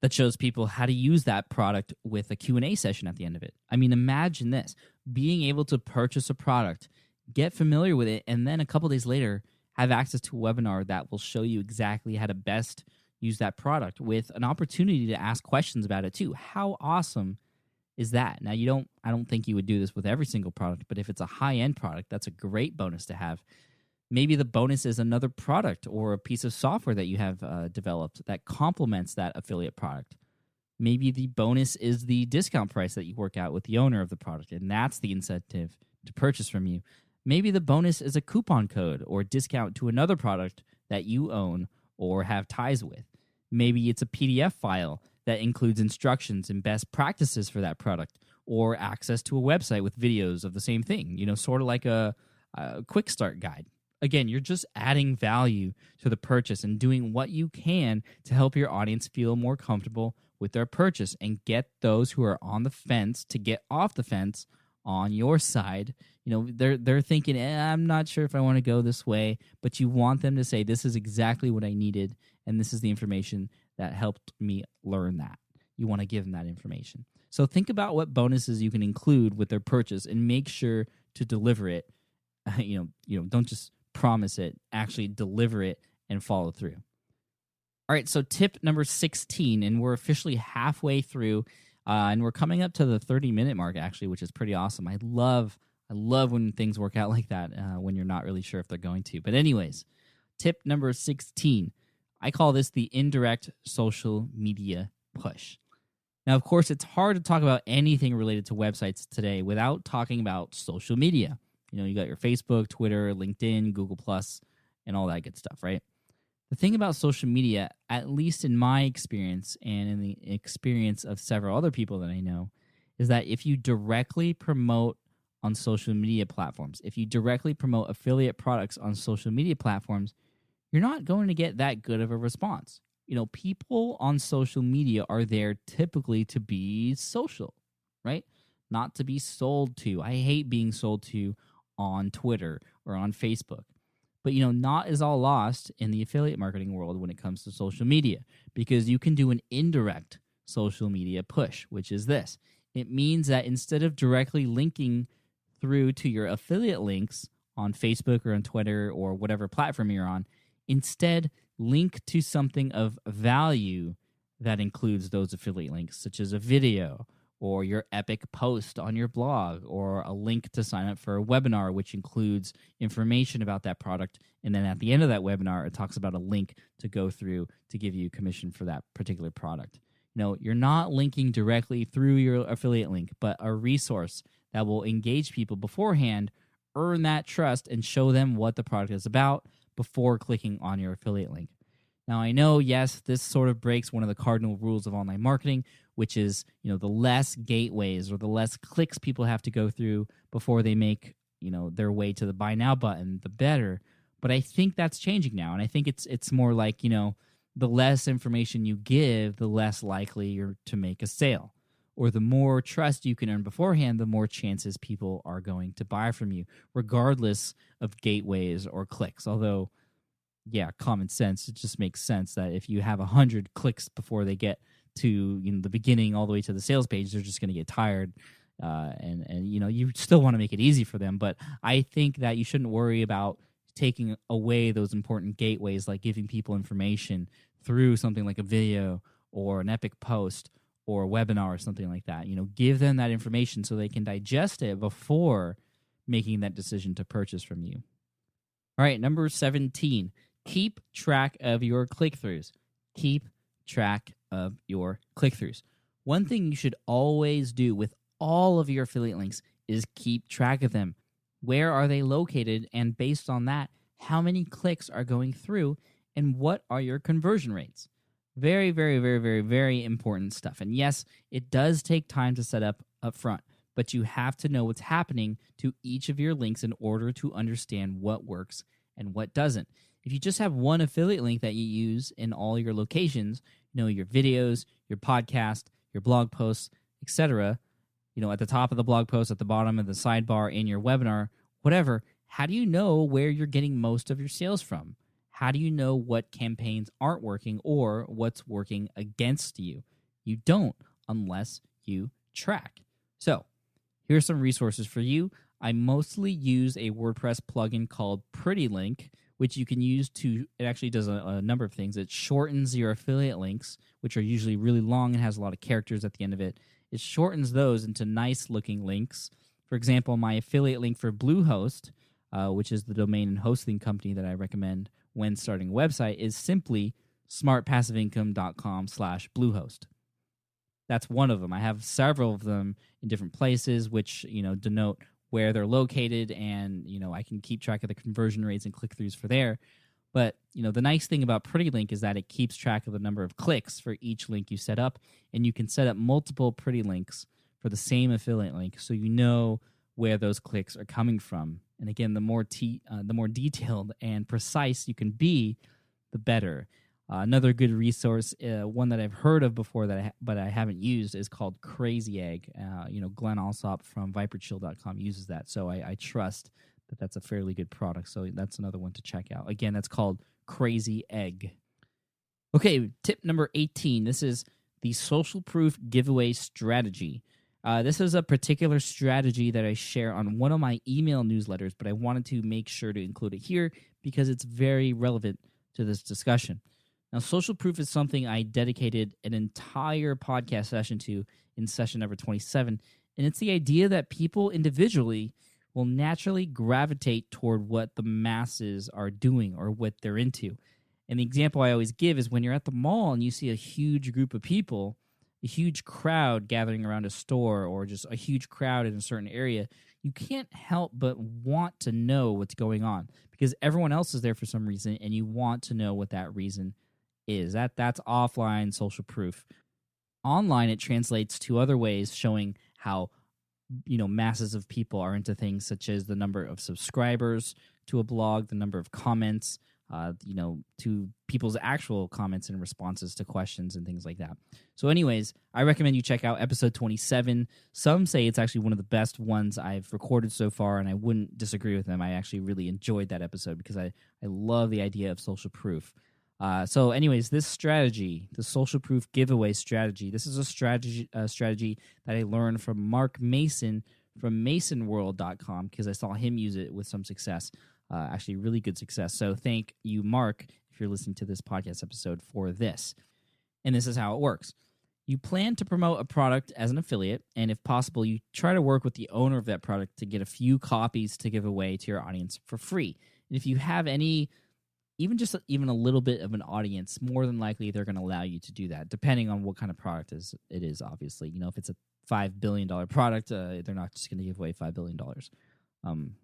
that shows people how to use that product with a Q&A session at the end of it. I mean, imagine this, being able to purchase a product, get familiar with it, and then a couple days later have access to a webinar that will show you exactly how to best use that product with an opportunity to ask questions about it too. How awesome is that? Now, I don't think you would do this with every single product, but if it's a high-end product, that's a great bonus to have. Maybe the bonus is another product or a piece of software that you have developed that complements that affiliate product. Maybe the bonus is the discount price that you work out with the owner of the product, and that's the incentive to purchase from you. Maybe the bonus is a coupon code or discount to another product that you own or have ties with. Maybe it's a PDF file that includes instructions and best practices for that product, or access to a website with videos of the same thing, sort of like a quick start guide. Again, you're just adding value to the purchase and doing what you can to help your audience feel more comfortable with their purchase and get those who are on the fence to get off the fence on your side. They're thinking, I'm not sure if I want to go this way, but you want them to say, this is exactly what I needed, and this is the information that helped me learn that. You want to give them that information. So think about what bonuses you can include with their purchase and make sure to deliver it. Don't just promise it, actually deliver it and follow through. All right, so tip number 16, and we're officially halfway through, and we're coming up to the 30-minute mark, actually, which is pretty awesome. I love when things work out like that, when you're not really sure if they're going to. But anyways, tip number 16, I call this the indirect social media push. Now, of course, it's hard to talk about anything related to websites today without talking about social media. You got your Facebook, Twitter, LinkedIn, Google+, and all that good stuff, right? The thing about social media, at least in my experience and in the experience of several other people that I know, is that if you directly promote on social media platforms, if you directly promote affiliate products on social media platforms, you're not going to get that good of a response. People on social media are there typically to be social, right? Not to be sold to. I hate being sold to on Twitter or on Facebook. But, not is all lost in the affiliate marketing world when it comes to social media, because you can do an indirect social media push, which is this. It means that instead of directly linking through to your affiliate links on Facebook or on Twitter or whatever platform you're on, instead link to something of value that includes those affiliate links, such as a video or your epic post on your blog, or a link to sign up for a webinar, which includes information about that product. And then at the end of that webinar, it talks about a link to go through to give you commission for that particular product. You're not linking directly through your affiliate link, but a resource that will engage people beforehand, earn that trust, and show them what the product is about before clicking on your affiliate link. Now, I know, yes, this sort of breaks one of the cardinal rules of online marketing, which is, the less gateways or the less clicks people have to go through before they make, their way to the buy now button, the better. But I think that's changing now, and I think it's more like, the less information you give, the less likely you're to make a sale. Or the more trust you can earn beforehand, the more chances people are going to buy from you, regardless of gateways or clicks. Although, yeah, common sense, it just makes sense that if you have 100 clicks before they get to the beginning all the way to the sales page, they're just going to get tired. And you still want to make it easy for them. But I think that you shouldn't worry about taking away those important gateways, like giving people information through something like a video or an epic post or a webinar or something like that. Give them that information so they can digest it before making that decision to purchase from you. All right, number 17, keep track of your click-throughs. Keep track of your click-throughs. One thing you should always do with all of your affiliate links is keep track of them. Where are they located? And based on that, how many clicks are going through and what are your conversion rates? Very, very, very, very, very important stuff. And yes, it does take time to set up front, but you have to know what's happening to each of your links in order to understand what works and what doesn't. If you just have one affiliate link that you use in all your locations, your videos, your podcast, your blog posts, etc., at the top of the blog post, at the bottom of the sidebar, in your webinar, whatever, how do you know where you're getting most of your sales from? How do you know what campaigns aren't working or what's working against you? You don't unless you track. So here's some resources for you. I mostly use a WordPress plugin called PrettyLink, which you can use it actually does a number of things. It shortens your affiliate links, which are usually really long and has a lot of characters at the end of it. It shortens those into nice-looking links. For example, my affiliate link for Bluehost, which is the domain and hosting company that I recommend when starting a website, is simply smartpassiveincome.com/Bluehost. That's one of them. I have several of them in different places, which denote where they're located, and I can keep track of the conversion rates and click-throughs for there. But the nice thing about PrettyLink is that it keeps track of the number of clicks for each link you set up, and you can set up multiple PrettyLinks for the same affiliate link, so you know where those clicks are coming from. And again, the more detailed and precise you can be, the better. Another good resource, one that I've heard of before but I haven't used, is called Crazy Egg. Glenn Alsop from ViperChill.com uses that, so I trust that that's a fairly good product. So that's another one to check out. Again, that's called Crazy Egg. Okay, tip number 18. This is the social proof giveaway strategy. This is a particular strategy that I share on one of my email newsletters, but I wanted to make sure to include it here because it's very relevant to this discussion. Now, social proof is something I dedicated an entire podcast session to in session number 27, and it's the idea that people individually will naturally gravitate toward what the masses are doing or what they're into. And the example I always give is when you're at the mall and you see a huge group of people, a huge crowd gathering around a store or just a huge crowd in a certain area, you can't help but want to know what's going on because everyone else is there for some reason and you want to know what that reason is. That's offline social proof. Online, it translates to other ways showing how masses of people are into things such as the number of subscribers to a blog, the number of comments, to people's actual comments and responses to questions and things like that. So anyways, I recommend you check out episode 27. Some say it's actually one of the best ones I've recorded so far, and I wouldn't disagree with them. I actually really enjoyed that episode because I love the idea of social proof. So anyways, this strategy, the social proof giveaway strategy, this is a strategy that I learned from Mark Mason from masonworld.com because I saw him use it with some success, actually really good success. So thank you, Mark, if you're listening to this podcast episode for this. And this is how it works. You plan to promote a product as an affiliate, and if possible, you try to work with the owner of that product to get a few copies to give away to your audience for free. And if you have any, even a little bit of an audience, more than likely they're going to allow you to do that, depending on what kind of product it is, obviously. You know, if it's a $5 billion product, they're not just going to give away $5 billion. I'm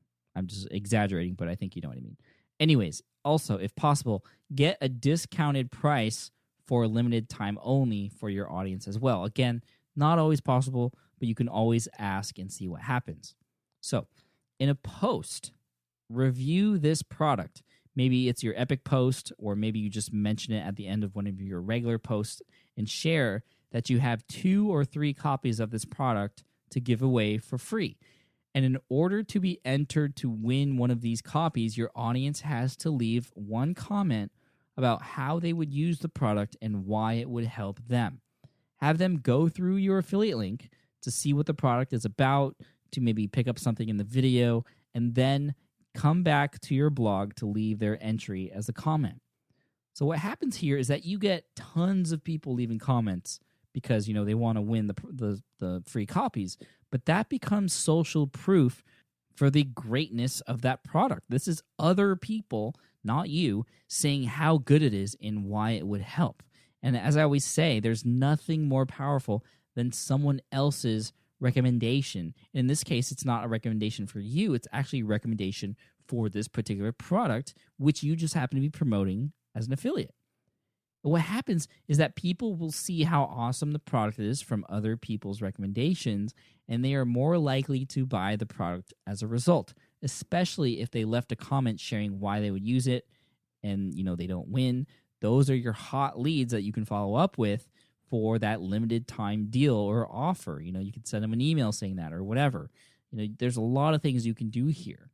just exaggerating, but I think you know what I mean. Anyways, also, if possible, get a discounted price for a limited time only for your audience as well. Again, not always possible, but you can always ask and see what happens. So, in a post, review this product. Maybe it's your epic post, or maybe you just mention it at the end of one of your regular posts and share that you have 2 or 3 copies of this product to give away for free. And in order to be entered to win one of these copies, your audience has to leave one comment about how they would use the product and why it would help them. Have them go through your affiliate link to see what the product is about, to maybe pick up something in the video, and then come back to your blog to leave their entry as a comment. So what happens here is that you get tons of people leaving comments because, you know, they want to win the free copies, but that becomes social proof for the greatness of that product. This is other people, not you, saying how good it is and why it would help. And as I always say, there's nothing more powerful than someone else's recommendation. In this case, it's not a recommendation for you, it's actually a recommendation for this particular product, which you just happen to be promoting as an affiliate. But what happens is that people will see how awesome the product is from other people's recommendations, and they are more likely to buy the product as a result, especially if they left a comment sharing why they would use it and, you know, they don't win. Those are your hot leads that you can follow up with for that limited time deal or offer. You know, you could send them an email saying that or whatever. You know, there's a lot of things you can do here.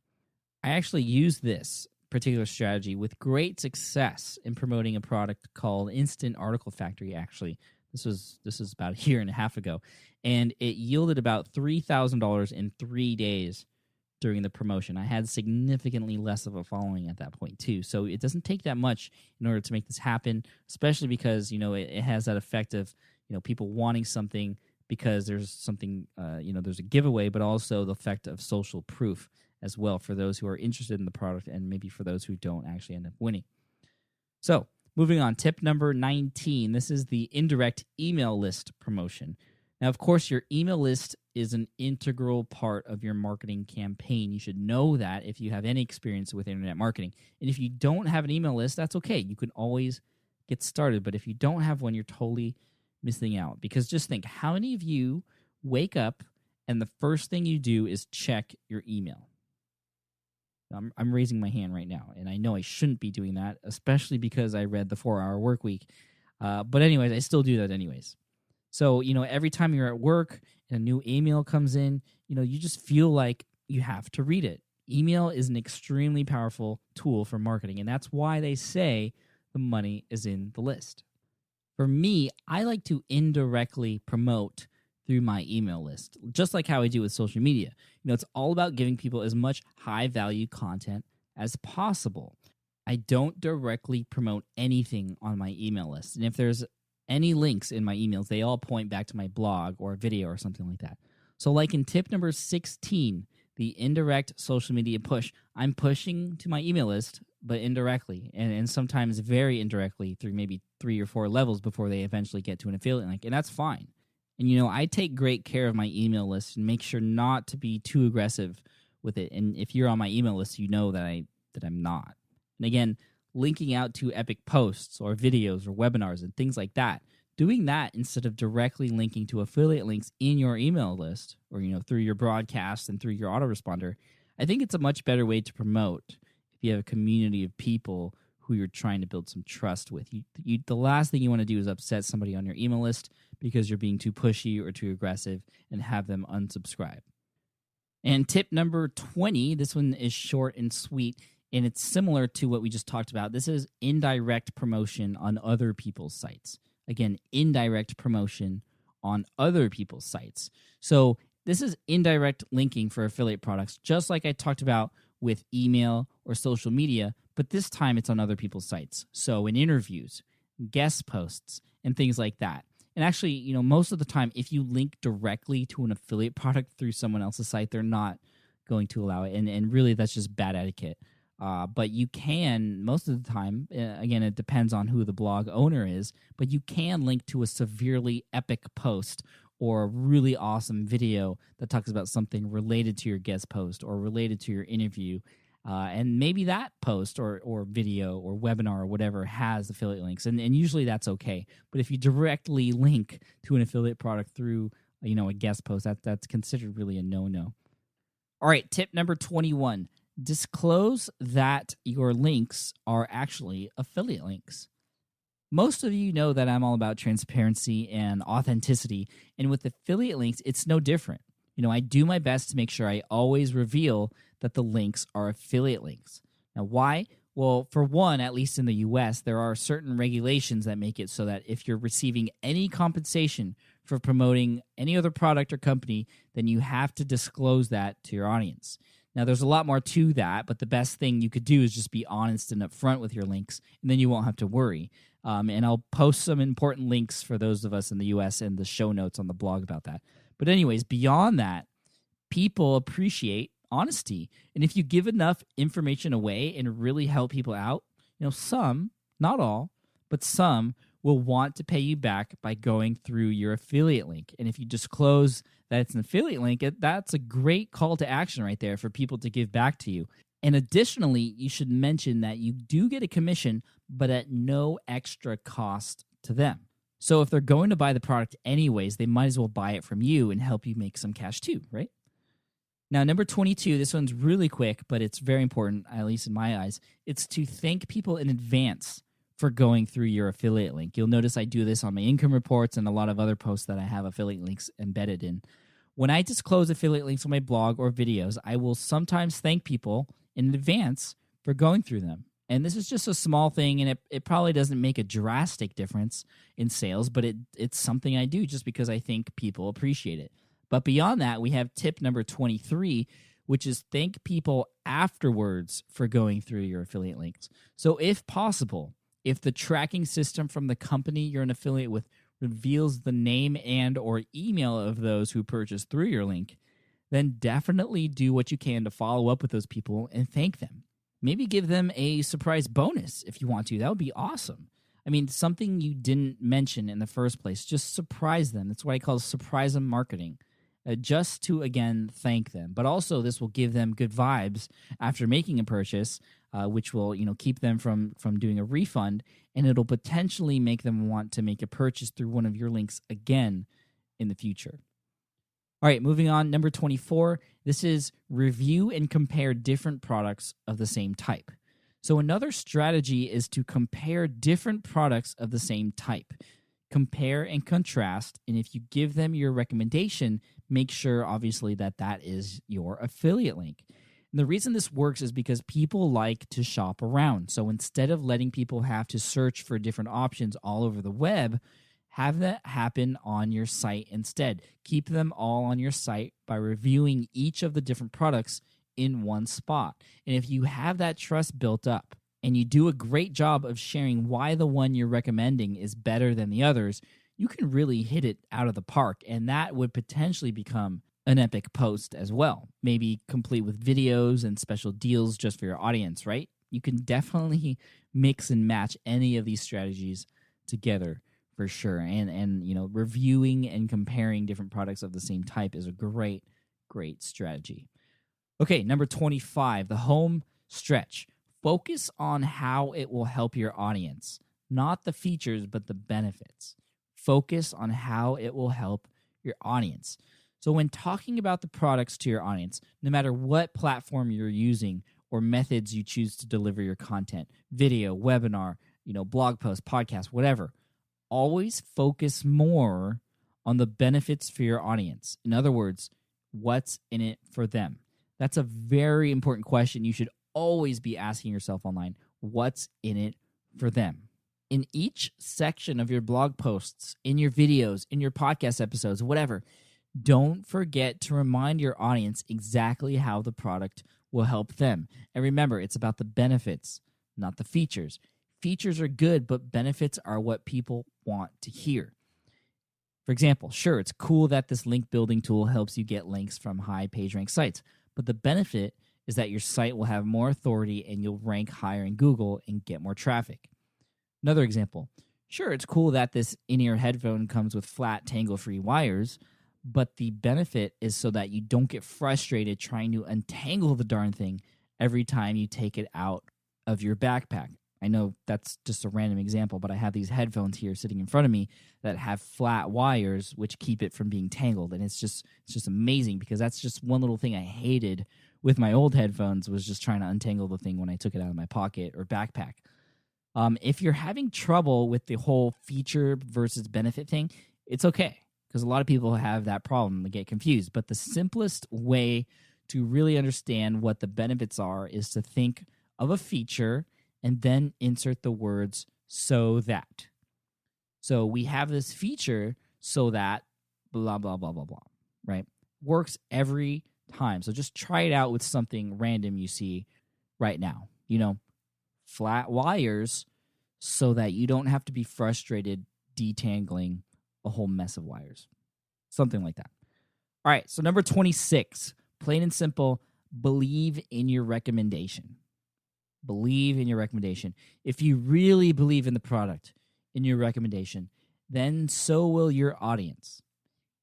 I actually use this particular strategy with great success in promoting a product called Instant Article Factory. Actually, this was about a year and a half ago, and it yielded about $3,000 in 3 days during the promotion. I had significantly less of a following at that point too, so it doesn't take that much in order to make this happen, especially because, you know, it has that effect of, you know, people wanting something because there's something, you know, there's a giveaway, but also the effect of social proof as well for those who are interested in the product and maybe for those who don't actually end up winning. So moving on, tip number 19. This is the indirect email list promotion. Now, of course, your email list is an integral part of your marketing campaign. You should know that if you have any experience with internet marketing. And if you don't have an email list, that's okay. You can always get started. But if you don't have one, you're totally missing out. Because just think, how many of you wake up and the first thing you do is check your email? I'm raising my hand right now, and I know I shouldn't be doing that, especially because I read the 4-Hour Workweek. But anyways, I still do that anyways. So, you know, every time you're at work and a new email comes in, you know, you just feel like you have to read it. Email is an extremely powerful tool for marketing, and that's why they say the money is in the list. For me, I like to indirectly promote through my email list, just like how I do with social media. You know, it's all about giving people as much high-value content as possible. I don't directly promote anything on my email list. And if there's any links in my emails, they all point back to my blog or a video or something like that. So like in tip number 16, the indirect social media push, I'm pushing to my email list, but indirectly, and sometimes very indirectly through maybe 3 or 4 levels before they eventually get to an affiliate link, and that's fine. And, you know, I take great care of my email list and make sure not to be too aggressive with it. And if you're on my email list, you know that I'm not. And again, linking out to epic posts or videos or webinars and things like that, doing that instead of directly linking to affiliate links in your email list or, you know, through your broadcast and through your autoresponder, I think it's a much better way to promote if you have a community of people who you're trying to build some trust with. The last thing you want to do is upset somebody on your email list because you're being too pushy or too aggressive and have them unsubscribe. And tip number 20, this one is short and sweet, and it's similar to what we just talked about. This is indirect promotion on other people's sites. Again, indirect promotion on other people's sites. So this is indirect linking for affiliate products, just like I talked about with email or social media, but this time it's on other people's sites. So in interviews, guest posts, and things like that. And actually, most of the time, if you link directly to an affiliate product through someone else's site, they're not going to allow it. And really, that's just bad etiquette. But you can, most of the time, again, it depends on who the blog owner is, but you can link to a severely epic post or a really awesome video that talks about something related to your guest post or related to your interview. And maybe that post or video or webinar or whatever has affiliate links. And usually that's okay. But if you directly link to an affiliate product through a guest post, that's considered really a no-no. All right, tip number 21. Disclose that your links are actually affiliate links. Most of you know that I'm all about transparency and authenticity, and with affiliate links, it's no different. I do my best to make sure I always reveal that the links are affiliate links. Now, why? Well, for one, at least in the US, there are certain regulations that make it so that if you're receiving any compensation for promoting any other product or company, then you have to disclose that to your audience. Now, there's a lot more to that, but the best thing you could do is just be honest and upfront with your links, and then you won't have to worry. And I'll post some important links for those of us in the US and the show notes on the blog about that. But anyways, beyond that, people appreciate honesty. And if you give enough information away and really help people out, some, not all, but some will want to pay you back by going through your affiliate link. And if you disclose that it's an affiliate link, that's a great call to action right there for people to give back to you. And additionally, you should mention that you do get a commission, but at no extra cost to them. So if they're going to buy the product anyways, they might as well buy it from you and help you make some cash too, right? Now, number 22, this one's really quick, but it's very important, at least in my eyes. It's to thank people in advance for going through your affiliate link. You'll notice I do this on my income reports and a lot of other posts that I have affiliate links embedded in. When I disclose affiliate links on my blog or videos, I will sometimes thank people in advance for going through them. And this is just a small thing, and it probably doesn't make a drastic difference in sales, but it's something I do just because I think people appreciate it. But beyond that, we have tip number 23, which is thank people afterwards for going through your affiliate links. So if possible, if the tracking system from the company you're an affiliate with reveals the name and or email of those who purchased through your link, then definitely do what you can to follow up with those people and thank them. Maybe give them a surprise bonus if you want to. That would be awesome. I mean, something you didn't mention in the first place. Just surprise them. That's what I call surprise them marketing. Just to, again, thank them. But also, this will give them good vibes after making a purchase, which will keep them from doing a refund, and it'll potentially make them want to make a purchase through one of your links again in the future. All right, moving on. Number 24, this is review and compare different products of the same type. So another strategy is to compare different products of the same type. Compare and contrast, and if you give them your recommendation, make sure, obviously, that is your affiliate link. And the reason this works is because people like to shop around. So instead of letting people have to search for different options all over the web, have that happen on your site instead. Keep them all on your site by reviewing each of the different products in one spot. And if you have that trust built up and you do a great job of sharing why the one you're recommending is better than the others, you can really hit it out of the park. And that would potentially become an epic post as well. Maybe complete with videos and special deals just for your audience, right? You can definitely mix and match any of these strategies together for sure. And reviewing and comparing different products of the same type is a great strategy. Okay, number 25, the home stretch. Focus on how it will help your audience, not the features, but the benefits. Focus on how it will help your audience. So when talking about the products to your audience, no matter what platform you're using or methods you choose to deliver your content, video, webinar, blog post, podcast, whatever. Always focus more on the benefits for your audience. In other words, what's in it for them? That's a very important question you should always be asking yourself online. What's in it for them? In each section of your blog posts, in your videos, in your podcast episodes, whatever, don't forget to remind your audience exactly how the product will help them. And remember, it's about the benefits, not the features. Features are good, but benefits are what people want to hear. For example, sure, it's cool that this link building tool helps you get links from high page rank sites, but the benefit is that your site will have more authority and you'll rank higher in Google and get more traffic. Another example, sure, it's cool that this in-ear headphone comes with flat, tangle-free wires, but the benefit is so that you don't get frustrated trying to untangle the darn thing every time you take it out of your backpack. I know that's just a random example, but I have these headphones here sitting in front of me that have flat wires which keep it from being tangled, and it's just amazing because that's just one little thing I hated with my old headphones was just trying to untangle the thing when I took it out of my pocket or backpack. If you're having trouble with the whole feature versus benefit thing, it's okay because a lot of people have that problem. They get confused. But the simplest way to really understand what the benefits are is to think of a feature and then insert the words so that. So we have this feature so that blah, blah, blah, blah, blah, right? Works every time. So just try it out with something random you see right now. Flat wires so that you don't have to be frustrated detangling a whole mess of wires. Something like that. All right, so number 26, plain and simple, believe in your recommendation. Believe in your recommendation. If you really believe in the product, in your recommendation, then so will your audience.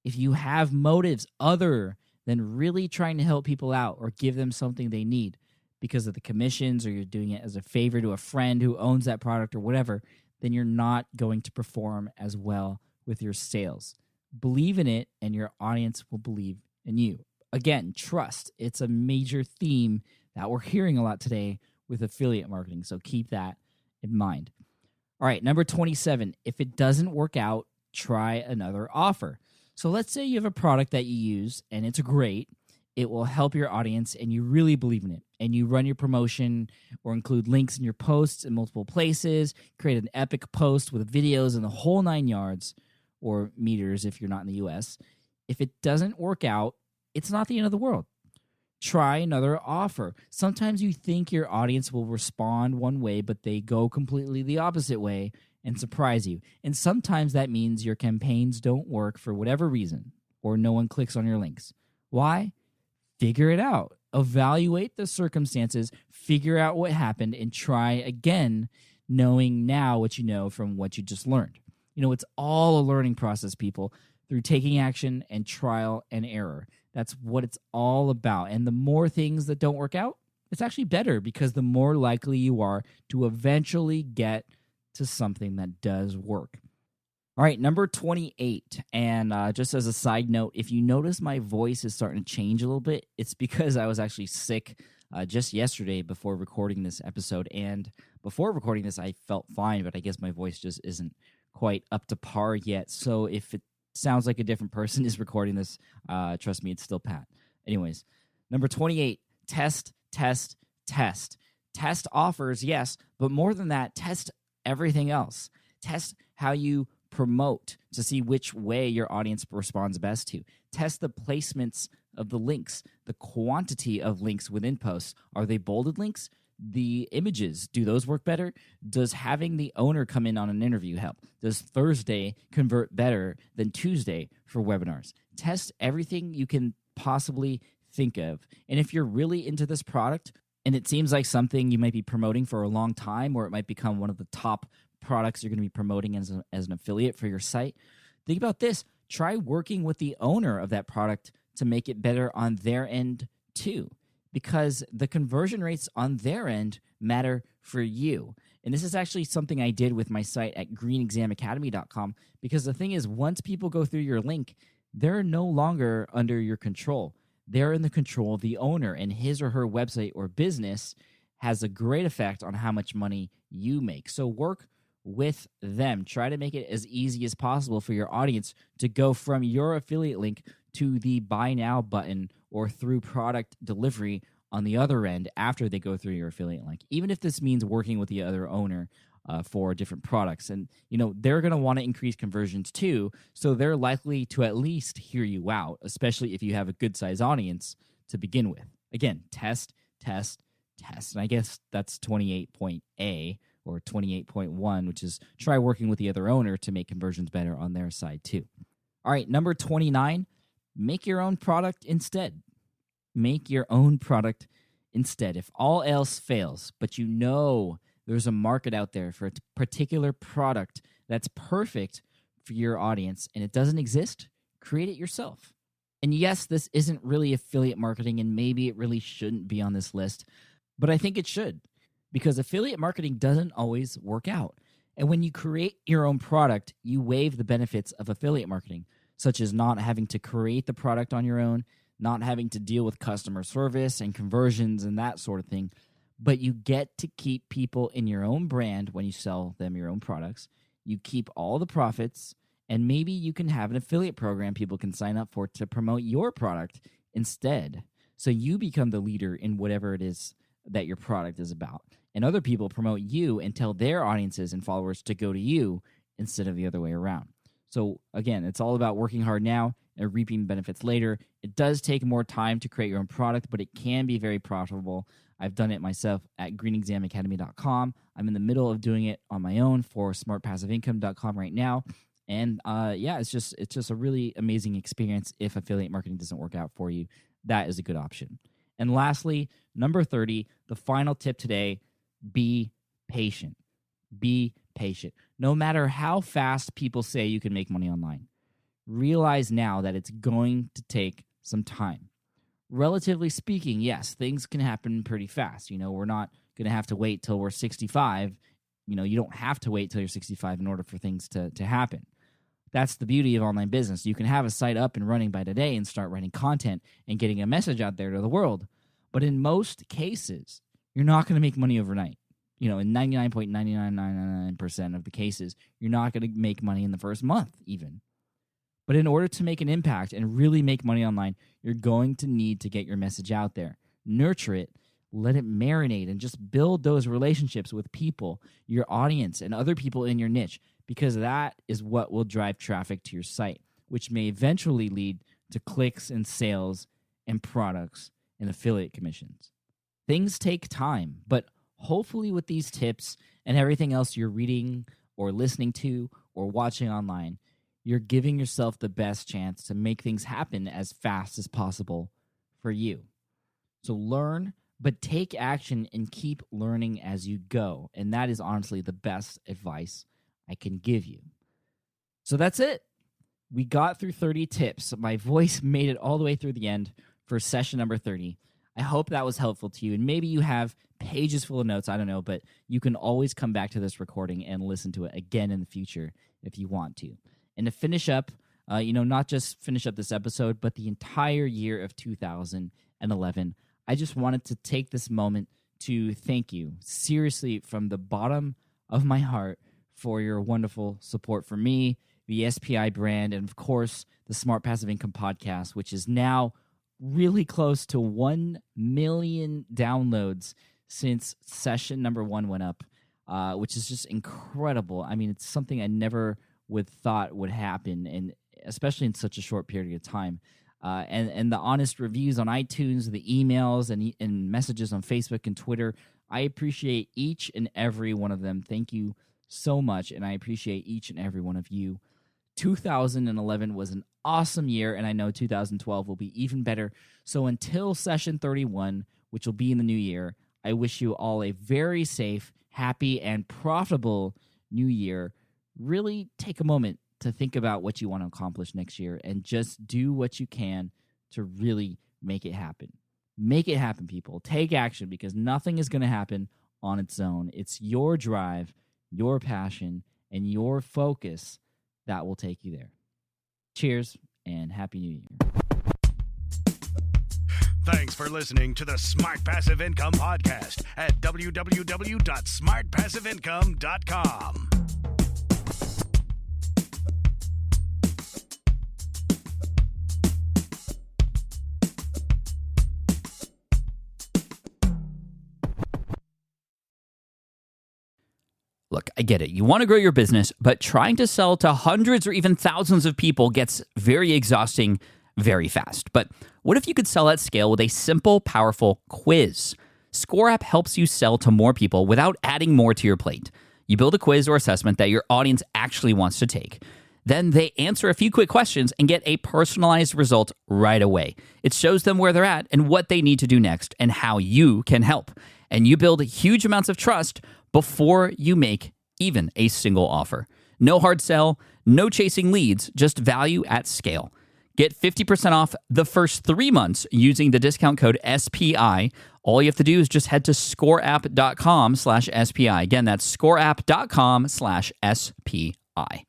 If you have motives other than really trying to help people out or give them something they need because of the commissions or you're doing it as a favor to a friend who owns that product or whatever, then you're not going to perform as well with your sales. Believe in it and your audience will believe in you. Again, trust. It's a major theme that we're hearing a lot today with affiliate marketing, so keep that in mind. All right, number 27, if it doesn't work out, try another offer. So let's say you have a product that you use and it's great. It will help your audience and you really believe in it. And you run your promotion or include links in your posts in multiple places, create an epic post with videos and the whole 9 yards or meters if you're not in the US. If it doesn't work out, it's not the end of the world. Try another offer. Sometimes you think your audience will respond one way, but they go completely the opposite way and surprise you. And sometimes that means your campaigns don't work for whatever reason, or no one clicks on your links. Why? Figure it out. Evaluate the circumstances, figure out what happened, and try again, knowing now what you know from what you just learned. It's all a learning process, people, through taking action and trial and error. That's what it's all about. And the more things that don't work out, it's actually better because the more likely you are to eventually get to something that does work. All right, number 28. And just as a side note, if you notice my voice is starting to change a little bit, it's because I was actually sick just yesterday before recording this episode. And before recording this, I felt fine, but I guess my voice just isn't quite up to par yet. So if it sounds like a different person is recording this, trust me, it's still Pat. Anyways, number 28, test. Test offers, yes, but more than that, test everything else. Test how you promote to see which way your audience responds best to. Test the placements of the links, the quantity of links within posts. Are they bolded links? The images, do those work better? Does having the owner come in on an interview help? Does Thursday convert better than Tuesday for webinars? Test everything you can possibly think of. And if you're really into this product and it seems like something you might be promoting for a long time, or it might become one of the top products you're going to be promoting as an affiliate for your site, think about this. Try working with the owner of that product to make it better on their end too, because the conversion rates on their end matter for you. And this is actually something I did with my site at greenexamacademy.com, because the thing is, once people go through your link, they're no longer under your control. they're in the control of the owner, and his or her website or business has a great effect on how much money you make. So work with them. Try to make it as easy as possible for your audience to go from your affiliate link to the buy now button or through product delivery on the other end after they go through your affiliate link, even if this means working with the other owner for different products. And, they're going to want to increase conversions too, so they're likely to at least hear you out, especially if you have a good size audience to begin with. Again, test. And I guess that's 28.A or 28.1, which is try working with the other owner to make conversions better on their side too. All right, number 29, make your own product instead. Make your own product instead. If all else fails, but there's a market out there for a particular product that's perfect for your audience and it doesn't exist, create it yourself. And yes, this isn't really affiliate marketing, and maybe it really shouldn't be on this list, but I think it should, because affiliate marketing doesn't always work out. And when you create your own product, you waive the benefits of affiliate marketing, such as not having to create the product on your own, not having to deal with customer service and conversions and that sort of thing. But you get to keep people in your own brand when you sell them your own products. You keep all the profits, and maybe you can have an affiliate program people can sign up for to promote your product instead. So you become the leader in whatever it is that your product is about. And other people promote you and tell their audiences and followers to go to you instead of the other way around. So again, it's all about working hard now and reaping benefits later. It does take more time to create your own product, but it can be very profitable. I've done it myself at greenexamacademy.com. I'm in the middle of doing it on my own for smartpassiveincome.com right now. And it's just a really amazing experience. If affiliate marketing doesn't work out for you, that is a good option. And lastly, number 30, the final tip today, be patient. Be patient. No matter how fast people say you can make money online, realize now that it's going to take some time. Relatively speaking, yes, things can happen pretty fast. We're not going to have to wait till we're 65. You don't have to wait till you're 65 in order for things to happen. That's the beauty of online business. You can have a site up and running by today and start writing content and getting a message out there to the world. But in most cases, you're not going to make money overnight. In 99.9999% of the cases, you're not going to make money in the first month even. But in order to make an impact and really make money online, you're going to need to get your message out there. Nurture it, let it marinate, and just build those relationships with people, your audience, and other people in your niche, because that is what will drive traffic to your site, which may eventually lead to clicks and sales and products and affiliate commissions. Things take time, but hopefully with these tips and everything else you're reading or listening to or watching online, you're giving yourself the best chance to make things happen as fast as possible for you. So learn, but take action and keep learning as you go. And that is honestly the best advice I can give you. So that's it. We got through 30 tips. My voice made it all the way through the end for session number 30. I hope that was helpful to you. And maybe you have pages full of notes, I don't know, but you can always come back to this recording and listen to it again in the future if you want to. And to finish up, not just finish up this episode, but the entire year of 2011, I just wanted to take this moment to thank you, seriously, from the bottom of my heart, for your wonderful support for me, the SPI brand, and of course, the Smart Passive Income podcast, which is now really close to 1 million downloads since session number 1 went up, which is just incredible. I mean, it's something I never would thought would happen, and especially in such a short period of time. And the honest reviews on iTunes, the emails, and messages on Facebook and Twitter, I appreciate each and every one of them. Thank you so much, and I appreciate each and every one of you. 2011 was an awesome year, and I know 2012 will be even better. So until session 31, which will be in the new year, I wish you all a very safe, happy, and profitable new year. Really take a moment to think about what you want to accomplish next year and just do what you can to really make it happen. Make it happen, people. Take action, because nothing is going to happen on its own. It's your drive, your passion, and your focus that will take you there. Cheers and Happy New Year. Thanks for listening to the Smart Passive Income Podcast at www.smartpassiveincome.com. Look, I get it. You want to grow your business, but trying to sell to hundreds or even thousands of people gets very exhausting very fast. But what if you could sell at scale with a simple, powerful quiz? Score App helps you sell to more people without adding more to your plate. You build a quiz or assessment that your audience actually wants to take. Then they answer a few quick questions and get a personalized result right away. It shows them where they're at and what they need to do next and how you can help. And you build huge amounts of trust before you make even a single offer. No hard sell, no chasing leads, just value at scale. Get 50% off the first 3 months using the discount code SPI. All you have to do is just head to scoreapp.com/SPI. Again, that's scoreapp.com/SPI.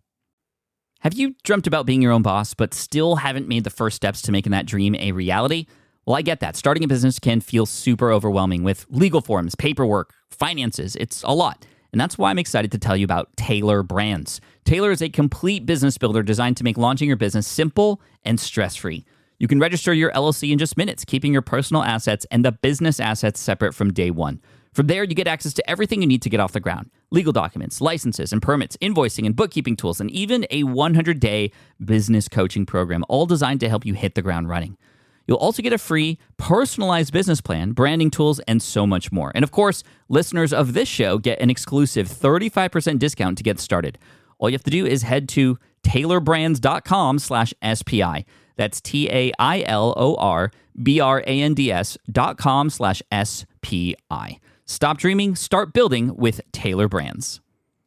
Have you dreamt about being your own boss, but still haven't made the first steps to making that dream a reality? Well, I get that. Starting a business can feel super overwhelming with legal forms, paperwork, finances. It's a lot. And that's why I'm excited to tell you about Taylor Brands. Taylor is a complete business builder designed to make launching your business simple and stress-free. You can register your LLC in just minutes, keeping your personal assets and the business assets separate from day one. From there, you get access to everything you need to get off the ground. Legal documents, licenses and permits, invoicing and bookkeeping tools, and even a 100-day business coaching program, all designed to help you hit the ground running. You'll also get a free personalized business plan, branding tools, and so much more. And of course, listeners of this show get an exclusive 35% discount to get started. All you have to do is head to taylorbrands.com/SPI. That's TAILORBRANDS.com/SPI. Stop dreaming, start building with Taylor Brands.